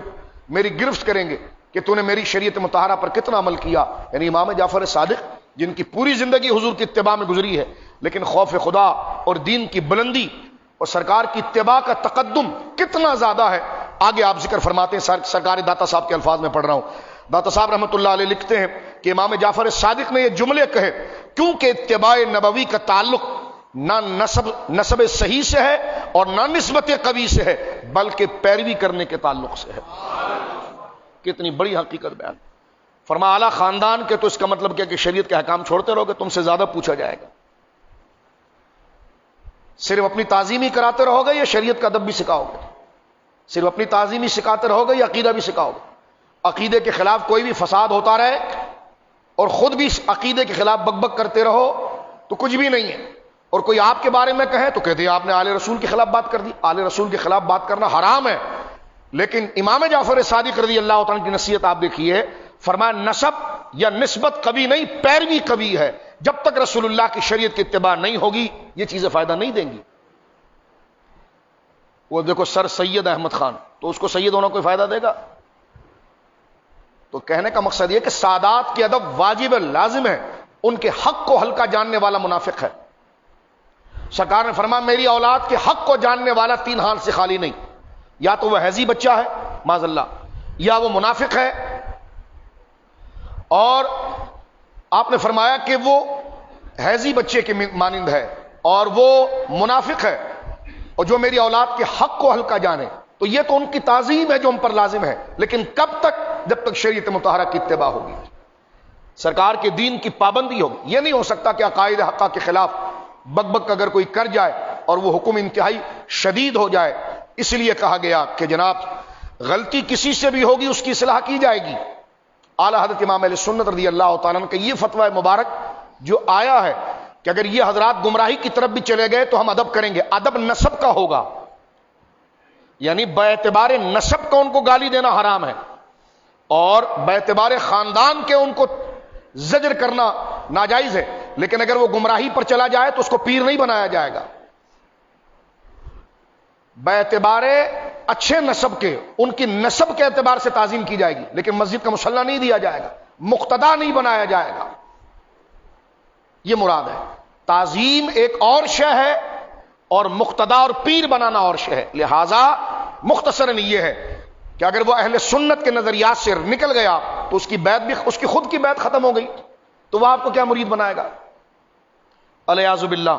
میری گرفت کریں گے کہ تو نے میری شریعت مطہرہ پر کتنا عمل کیا. یعنی امام جعفر صادق جن کی پوری زندگی حضور کی اتباع میں گزری ہے لیکن خوف خدا اور دین کی بلندی اور سرکار کی اتباع کا تقدم کتنا زیادہ ہے آگے آپ ذکر فرماتے ہیں. سرکار داتا صاحب کے الفاظ میں پڑھ رہا ہوں. داتا صاحب رحمۃ اللہ علیہ لکھتے ہیں کہ امام جعفر صادق نے یہ جملے کہے کیونکہ اتباع نبوی کا تعلق نہ نسب صحیح سے ہے اور نہ نسبت قوی سے ہے بلکہ پیروی کرنے کے تعلق سے ہے. کتنی بڑی حقیقت بیان. فرمایا اعلیٰ خاندان کے تو اس کا مطلب کیا کہ شریعت کے احکام چھوڑتے رہو گے، تم سے زیادہ پوچھا جائے گا. صرف اپنی تعظیم ہی کراتے رہو گے یا شریعت کا ادب بھی سکھاؤ گے؟ صرف اپنی تعظیم ہی سکھاتے رہو گے یا عقیدہ بھی سکھاؤ گے؟ عقیدے کے خلاف کوئی بھی فساد ہوتا رہے اور خود بھی عقیدے کے خلاف بک بک کرتے رہو تو کچھ بھی نہیں ہے. اور کوئی آپ کے بارے میں کہے تو کہتے ہیں آپ نے آل رسول کے خلاف بات کر دی. آل رسول کے خلاف بات کرنا حرام ہے. لیکن امام جعفر صادق رضی اللہ تعالیٰ کی نصیحت آپ دیکھیے، فرمایا نسب یا نسبت کبھی نہیں، پیروی کبھی ہے. جب تک رسول اللہ کی شریعت کی اتباع نہیں ہوگی یہ چیزیں فائدہ نہیں دیں گی. وہ دیکھو سر سید احمد خان، تو اس کو سید ہونا کوئی فائدہ دے گا؟ تو کہنے کا مقصد یہ کہ سادات کے ادب واجب لازم ہے. ان کے حق کو ہلکا جاننے والا منافق ہے. سرکار نے فرمایا میری اولاد کے حق کو جاننے والا تین حال سے خالی نہیں، یا تو وہ حیضی بچہ ہے معاذ اللہ، یا وہ منافق ہے، اور آپ نے فرمایا کہ وہ حیضی بچے کے مانند ہے اور وہ منافق ہے اور جو میری اولاد کے حق کو ہلکا جانے. تو یہ تو ان کی تعظیم ہے جو ہم پر لازم ہے، لیکن کب تک؟ جب تک شریعت مطہرہ کی اتباع ہوگی، سرکار کے دین کی پابندی ہوگی. یہ نہیں ہو سکتا کہ عقائد حقہ کے خلاف بک بک اگر کوئی کر جائے اور وہ حکم انتہائی شدید ہو جائے. اس لیے کہا گیا کہ جناب غلطی کسی سے بھی ہوگی اس کی اصلاح کی جائے گی. اعلیٰ حضرت امام اہل سنت رضی اللہ تعالیٰ عنہ کا یہ فتویٰ مبارک جو آیا ہے کہ اگر یہ حضرات گمراہی کی طرف بھی چلے گئے تو ہم ادب کریں گے. ادب نسب کا ہوگا، یعنی باعتبار نسب کا ان کو گالی دینا حرام ہے اور باعتبار خاندان کے ان کو زجر کرنا ناجائز ہے. لیکن اگر وہ گمراہی پر چلا جائے تو اس کو پیر نہیں بنایا جائے گا. باعتبار اچھے نسب کے، ان کی نسب کے اعتبار سے تعظیم کی جائے گی، لیکن مسجد کا مصلی نہیں دیا جائے گا، مقتدا نہیں بنایا جائے گا. یہ مراد ہے. تعظیم ایک اور شے ہے اور مقتدا اور پیر بنانا اور شے ہے. لہذا مختصراً یہ ہے کہ اگر وہ اہل سنت کے نظریات سے نکل گیا تو اس کی بیعت بھی، اس کی خود کی بیعت ختم ہو گئی، تو وہ آپ کو کیا مرید بنائے گا؟ الیاذ باللہ،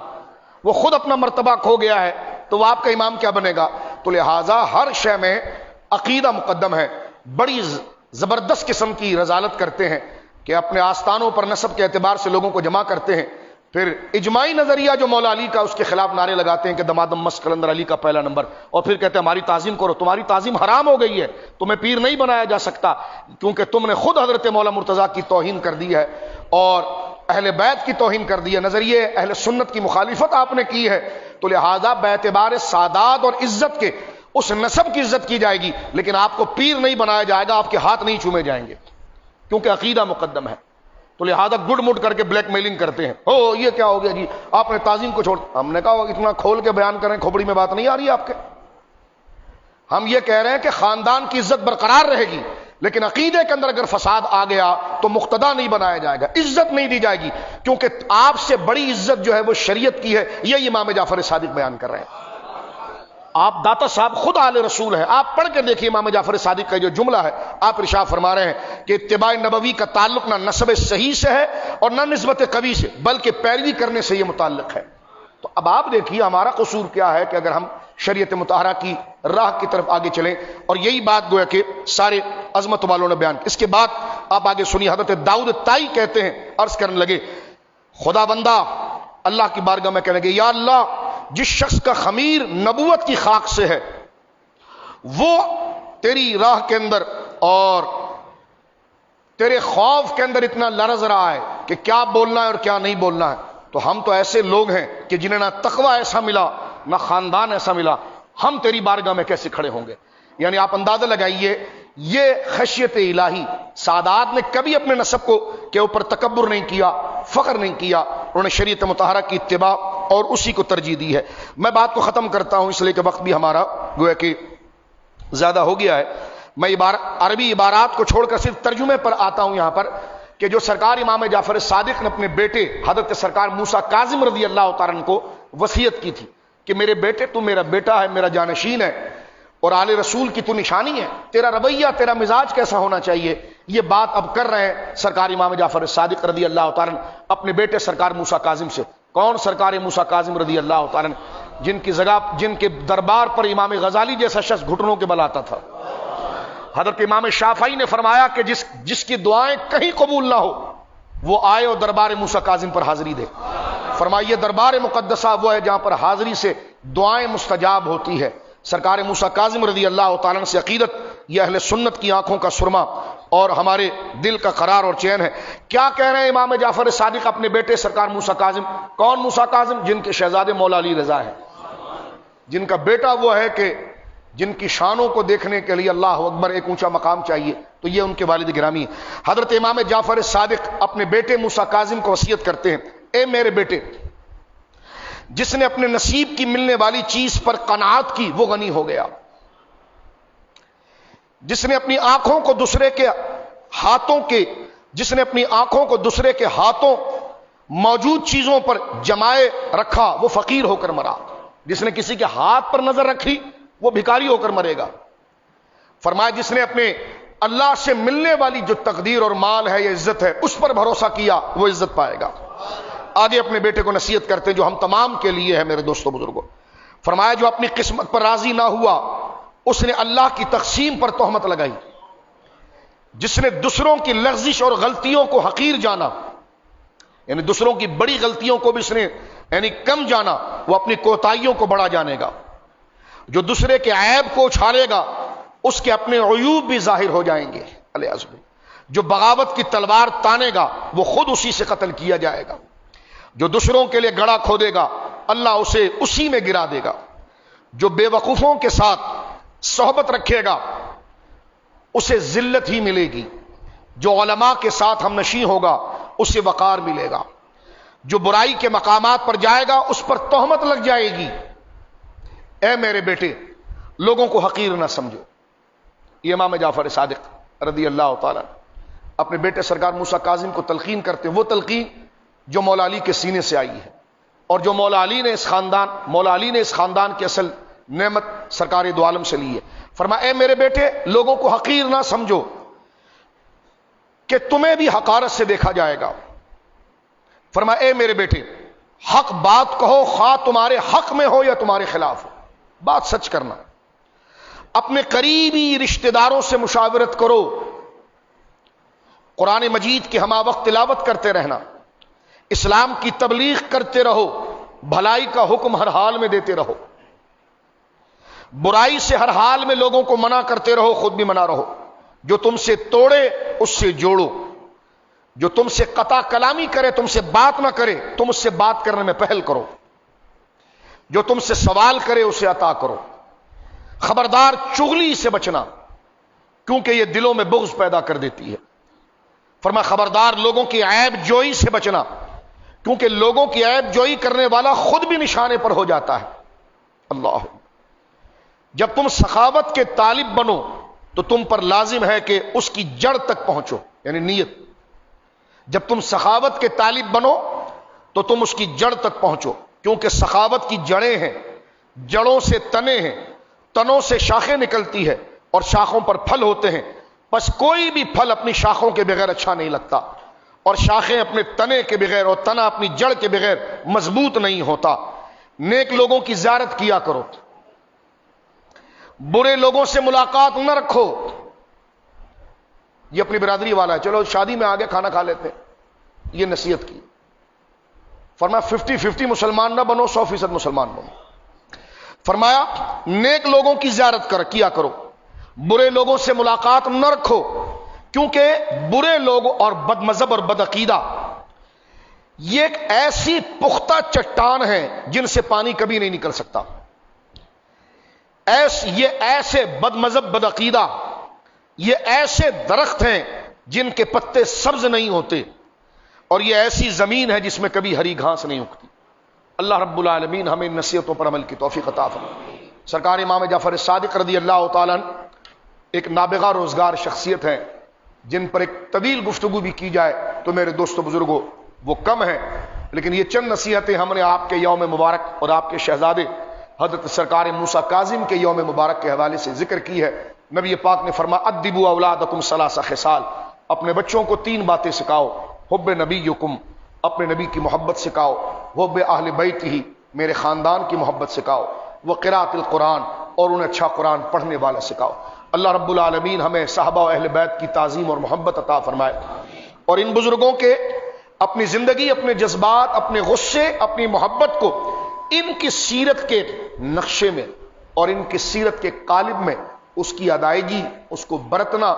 وہ خود اپنا مرتبہ کھو گیا ہے تو وہ آپ کا امام کیا بنے گا؟ تو لہٰذا ہر شے میں عقیدہ مقدم ہے۔ بڑی زبردست قسم کی رذالت کرتے ہیں کہ اپنے آستانوں پر نسب کے اعتبار سے لوگوں کو جمع کرتے ہیں، پھر اجماعی نظریہ جو مولا علی کا، اس کے خلاف نعرے لگاتے ہیں کہ دمادم مست قلندر علی کا پہلا نمبر، اور پھر کہتے ہیں ہماری تعظیم کرو۔ تمہاری تعظیم حرام ہو گئی ہے، تمہیں پیر نہیں بنایا جا سکتا، کیونکہ تم نے خود حضرت مولا مرتضیٰ کی توہین کر دی ہے اور اہل بیت کی توہین کر دی ہے، نظریے اہل سنت کی مخالفت آپ نے کی ہے، تو لہذا باعتبار سعادات اور عزت کے اس نسب کی عزت کی جائے گی، لیکن آپ کو پیر نہیں بنایا جائے گا، آپ کے ہاتھ نہیں چومے جائیں گے، کیونکہ عقیدہ مقدم ہے۔ تو لہذا گڈ مڈ کر کے بلیک میلنگ کرتے ہیں، او یہ کیا ہو گیا جی، آپ نے تعظیم کو چھوڑ۔ ہم نے کہا اتنا کھول کے بیان کریں، کھوپڑی میں بات نہیں آ رہی ہے آپ کے؟ ہم یہ کہہ رہے ہیں کہ خاندان کی عزت برقرار رہے گی، لیکن عقیدے کے اندر اگر فساد آ گیا تو مقتدا نہیں بنایا جائے گا، عزت نہیں دی جائے گی، کیونکہ آپ سے بڑی عزت جو ہے وہ شریعت کی ہے۔ یہی امام جعفر صادق بیان کر رہے ہیں۔ آپ داتا صاحب خود آل رسول ہیں، آپ پڑھ کے دیکھیے امام جعفر صادق کا جو جملہ ہے، آپ ارشاد فرما رہے ہیں کہ اتباع نبوی کا تعلق نہ نسب صحیح سے ہے اور نہ نسبت قوی سے، بلکہ پیروی کرنے سے یہ متعلق ہے۔ تو اب آپ دیکھیے ہمارا قصور کیا ہے کہ اگر ہم شریعت مطہرہ کی راہ کی طرف آگے چلیں، اور یہی بات گویا کہ سارے عظمت والوں نے بیان کی۔ اس کے بعد آپ آگے سنیے، حضرت داؤد طائی کہتے ہیں، عرض کرنے لگے خدا بندہ اللہ کی بارگاہ میں کہنے لگے یا اللہ، جس شخص کا خمیر نبوت کی خاک سے ہے وہ تیری راہ کے اندر اور تیرے خوف کے اندر اتنا لرز رہا ہے کہ کیا بولنا ہے اور کیا نہیں بولنا ہے، تو ہم تو ایسے لوگ ہیں کہ جنہیں نہ تقوی ایسا ملا نہ خاندان ایسا ملا، ہم تیری بارگاہ میں کیسے کھڑے ہوں گے؟ یعنی آپ اندازہ لگائیے، یہ خشیت الہی، سادات نے کبھی اپنے نسب کو کے اوپر تکبر نہیں کیا، فخر نہیں کیا، انہوں نے شریعت مطہرہ کی اتباع اور اسی کو ترجیح دی ہے۔ میں بات کو ختم کرتا ہوں اس لیے کہ وقت بھی ہمارا گویا کہ زیادہ ہو گیا ہے۔ میں عربی عبارات کو چھوڑ کر صرف ترجمے پر آتا ہوں یہاں پر، کہ جو سرکار امام جعفر صادق نے اپنے بیٹے حضرت سرکار موسیٰ کاظم رضی اللہ تعالیٰ عنہ کو وصیت کی تھی کہ میرے بیٹے، تو میرا بیٹا ہے، میرا جانشین ہے اور آل رسول کی تو نشانی ہے، تیرا رویہ، تیرا مزاج کیسا ہونا چاہیے، یہ بات اب کر رہے ہیں سرکار امام جعفر صادق رضی اللہ تعالیٰ عنہ اپنے بیٹے سرکار موسیٰ کاظم سے۔ کون؟ سرکار موسیٰ کاظم رضی اللہ تعالیٰ عنہ، جن کے دربار پر امام غزالی جیسا شخص گھٹنوں کے بل آتا تھا۔ حضرت امام شافعی نے فرمایا کہ جس کی دعائیں کہیں قبول نہ ہو وہ آئے اور دربار موسیٰ کاظم پر حاضری دے۔ فرمائیے دربار مقدسہ وہ ہے جہاں پر حاضری سے دعائیں مستجاب ہوتی ہے۔ سرکار موسیٰ کاظم رضی اللہ تعالیٰ عنہ سے عقیدت یہ اہل سنت کی آنکھوں کا سرما اور ہمارے دل کا قرار اور چین ہے۔ کیا کہہ رہے ہیں امام جعفر صادق اپنے بیٹے سرکار موسیٰ کاظم؟ کون موسیٰ کاظم؟ جن کے شہزادے مولا علی رضا ہے، جن کا بیٹا وہ ہے کہ جن کی شانوں کو دیکھنے کے لیے اللہ اکبر ایک اونچا مقام چاہیے، تو یہ ان کے والد گرامی ہیں۔ حضرت امام جعفر صادق اپنے بیٹے موسیٰ کاظم کو وصیت کرتے ہیں، اے میرے بیٹے، جس نے اپنے نصیب کی ملنے والی چیز پر قناعت کی وہ غنی ہو گیا، جس نے اپنی آنکھوں کو دوسرے کے ہاتھوں موجود چیزوں پر جمائے رکھا وہ فقیر ہو کر مرا، جس نے کسی کے ہاتھ پر نظر رکھی وہ بھکاری ہو کر مرے گا۔ فرمایا جس نے اپنے اللہ سے ملنے والی جو تقدیر اور مال ہے یا عزت ہے اس پر بھروسہ کیا وہ عزت پائے گا۔ آگے اپنے بیٹے کو نصیحت کرتے جو ہم تمام کے لیے ہے میرے دوستوں بزرگوں، فرمایا جو اپنی قسمت پر راضی نہ ہوا اس نے اللہ کی تقسیم پر تہمت لگائی، جس نے دوسروں کی لغزش اور غلطیوں کو حقیر جانا، یعنی دوسروں کی بڑی غلطیوں کو بھی اس نے کم جانا، وہ اپنی کوتاہیوں کو بڑا جانے گا۔ جو دوسرے کے عیب کو اچھالے گا اس کے اپنے عیوب بھی ظاہر ہو جائیں گے۔ جو بغاوت کی تلوار تانے گا وہ خود اسی سے قتل کیا جائے گا۔ جو دوسروں کے لیے گڑھا کھودے گا اللہ اسے اسی میں گرا دے گا۔ جو بے وقوفوں کے ساتھ صحبت رکھے گا اسے ذلت ہی ملے گی۔ جو علماء کے ساتھ ہم نشیں ہوگا اسے وقار ملے گا۔ جو برائی کے مقامات پر جائے گا اس پر تہمت لگ جائے گی۔ اے میرے بیٹے، لوگوں کو حقیر نہ سمجھو۔ یہ امام جعفر صادق رضی اللہ تعالیٰ اپنے بیٹے سرکار موسیٰ کاظم کو تلقین کرتے ہیں، وہ تلقین جو مولا علی کے سینے سے آئی ہے، اور جو مولا علی نے اس خاندان کی اصل نعمت سرکار دو عالم سے لی ہے۔ فرمایا اے میرے بیٹے لوگوں کو حقیر نہ سمجھو کہ تمہیں بھی حقارت سے دیکھا جائے گا. فرمایا اے میرے بیٹے حق بات کہو، خواہ تمہارے حق میں ہو یا تمہارے خلاف ہو، بات سچ کرنا. اپنے قریبی رشتہ داروں سے مشاورت کرو، قرآن مجید کی ہمہ وقت تلاوت کرتے رہنا، اسلام کی تبلیغ کرتے رہو، بھلائی کا حکم ہر حال میں دیتے رہو، برائی سے ہر حال میں لوگوں کو منع کرتے رہو، خود بھی منع رہو. جو تم سے توڑے اس سے جوڑو، جو تم سے قطع کلامی کرے، تم سے بات نہ کرے، تم اس سے بات کرنے میں پہل کرو، جو تم سے سوال کرے اسے عطا کرو. خبردار چغلی سے بچنا، کیونکہ یہ دلوں میں بغض پیدا کر دیتی ہے. فرمایا خبردار لوگوں کی عیب جوئی سے بچنا، کیونکہ لوگوں کی عیب جوئی کرنے والا خود بھی نشانے پر ہو جاتا ہے. اللہ، جب تم سخاوت کے طالب بنو تو تم پر لازم ہے کہ اس کی جڑ تک پہنچو، یعنی نیت. جب تم سخاوت کے طالب بنو تو تم اس کی جڑ تک پہنچو، کیونکہ سخاوت کی جڑیں ہیں، جڑوں سے تنے ہیں، تنوں سے شاخیں نکلتی ہے اور شاخوں پر پھل ہوتے ہیں. بس کوئی بھی پھل اپنی شاخوں کے بغیر اچھا نہیں لگتا، اور شاخیں اپنے تنے کے بغیر اور تنا اپنی جڑ کے بغیر مضبوط نہیں ہوتا. نیک لوگوں کی زیارت کیا کرو، برے لوگوں سے ملاقات نہ رکھو. یہ اپنی برادری والا ہے، چلو شادی میں آگے کھانا کھا لیتے، یہ نصیحت کی. فرمایا 50-50 مسلمان نہ بنو، 100% مسلمان بنو. فرمایا نیک لوگوں کی زیارت کیا کرو، برے لوگوں سے ملاقات نہ رکھو، کیونکہ برے لوگ اور بد مذہب اور بد عقیدہ یہ ایک ایسی پختہ چٹان ہے جن سے پانی کبھی نہیں نکل سکتا. یہ ایسے بد مذہب بد عقیدہ یہ ایسے درخت ہیں جن کے پتے سبز نہیں ہوتے، اور یہ ایسی زمین ہے جس میں کبھی ہری گھاس نہیں اگتی. اللہ رب العالمین ہمیں ان نصیحتوں پر عمل کی توفیق عطا فرمائے. سرکار امام جعفر صادق رضی اللہ تعالیٰ ایک نابغہ روزگار شخصیت ہے، جن پر ایک طویل گفتگو بھی کی جائے تو میرے دوستو بزرگوں وہ کم ہے، لیکن یہ چند نصیحتیں ہم نے آپ کے یوم مبارک اور آپ کے شہزادے حضرت سرکار موسیٰ کاظم کے یوم مبارک کے حوالے سے ذکر کی ہے. نبی پاک نے فرمایا ادبوا اولادکم ثلاث خصال، اپنے بچوں کو 3 باتیں سکھاؤ. حب نبیکم، اپنے نبی کی محبت سکھاؤ. حب اہل بیت ہی، میرے خاندان کی محبت سکھاؤ. وقراءۃ القرآن، اور انہیں اچھا قرآن پڑھنے والا سکھاؤ. اللہ رب العالمین ہمیں صحابہ و اہل بیت کی تعظیم اور محبت عطا فرمائے، اور ان بزرگوں کے اپنی زندگی، اپنے جذبات، اپنے غصے، اپنی محبت کو ان کی سیرت کے نقشے میں اور ان کی سیرت کے قالب میں اس کی ادائیگی، اس کو برتنا،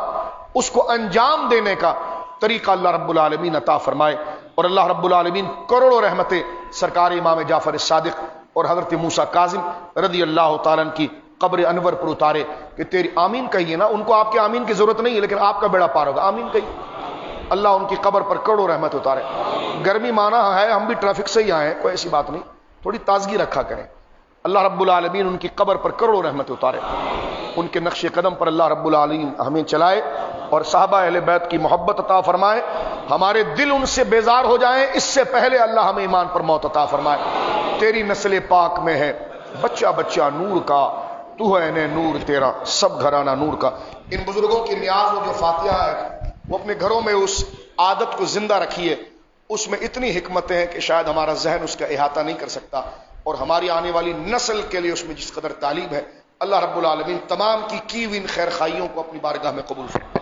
اس کو انجام دینے کا طریقہ اللہ رب العالمین عطا فرمائے. اور اللہ رب العالمین کروڑوں رحمتیں سرکار امام جعفر صادق اور حضرت موسیٰ کاظم رضی اللہ تعالیٰ کی قبر انور پر اتارے. کہ تیری آمین کہیے نا، ان کو آپ کے آمین کی ضرورت نہیں ہے، لیکن آپ کا بیڑا پار ہوگا. آمین کہیے. اللہ ان کی قبر پر کروڑوں رحمت اتارے. گرمی مانا ہے، ہم بھی ٹریفک سے ہی آئے ہیں، کوئی ایسی بات نہیں، تھوڑی تازگی رکھا کریں. اللہ رب العالمین ان کی قبر پر کروڑوں رحمت اتارے، ان کے نقش قدم پر اللہ رب العالمین ہمیں چلائے، اور صحابہ اہل بیت کی محبت عطا فرمائے. ہمارے دل ان سے بیزار ہو جائیں اس سے پہلے اللہ ہمیں ایمان پر موت عطا فرمائے. تیری نسل پاک میں ہے بچہ بچہ نور کا، تو ہے نور تیرا سب گھرانہ نور کا. ان بزرگوں کی نیاز و جو فاتحہ ہے وہ اپنے گھروں میں اس عادت کو زندہ رکھیے. اس میں اتنی حکمتیں ہیں کہ شاید ہمارا ذہن اس کا احاطہ نہیں کر سکتا، اور ہماری آنے والی نسل کے لیے اس میں جس قدر تعلیم ہے. اللہ رب العالمین تمام کی ہوئی ان خیر خائیوں کو اپنی بارگاہ میں قبول فرمائے.